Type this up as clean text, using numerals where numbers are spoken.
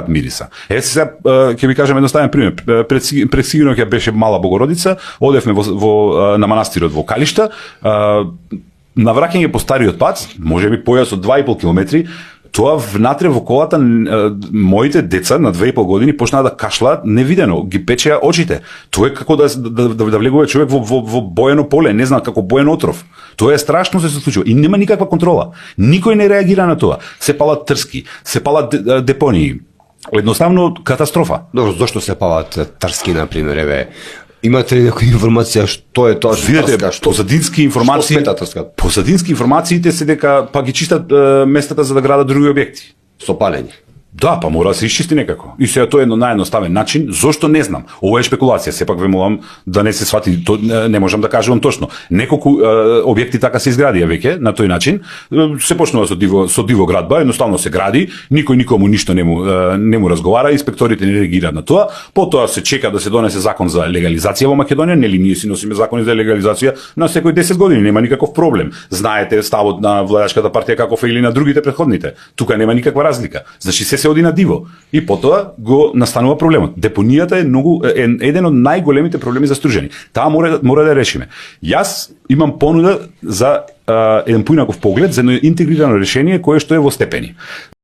мириса. Сега ќе ви кажам едноставен пример. Пред сигурно ќе беше Мала Богородица, одевме на манастирот во Калишта, на враќање по стариот пат, можеби појас од 2,5 километри, тоа внатре во колата моите деца на 2,5 години почнаа да кашлаат невидено, ги печеа очите. Тоа е како да влегува човек во боено поле, не знам, како боен отров. Тоа е страшно се случува и нема никаква контрола. Никој не реагира на тоа. Се палат трски, се палат депонии. Едноставно катастрофа. Добро, зошто се палат трски, например, еве? Имате ли некоја информација што е тоа што трска? Позадински информации. Што смета трска? Позадински информациите се дека па ги чистат местата за да градат други објекти. Со палење. Да, па мора да се исчисти некако. И сега тоа е наједноставен начин. Зошто не знам. Ова е шпекулација. Сепак ве молам да не се свати, не можам да кажувам точно. Неколку објекти така се изградија веќе на тој начин. Се почнува со диво градба, едноставно се гради, никој никому ништо не му разговара, инспекторите не реагираат на тоа. Потоа се чека да се донесе закон за легализација во Македонија, нели ние си носиме закони за легализација на секој 10 години, нема никаков проблем. Знаете ставот на владачката партија каков е или на другите претходните. Тука нема никаква разлика. Значи се оди на диво. И потоа го настанува проблемот. Депонијата е еден од најголемите проблеми за Стружени. Таа мора да решиме. Јас имам понуда за еден поинаков поглед, за едно интегрирано решение кое што е во степени.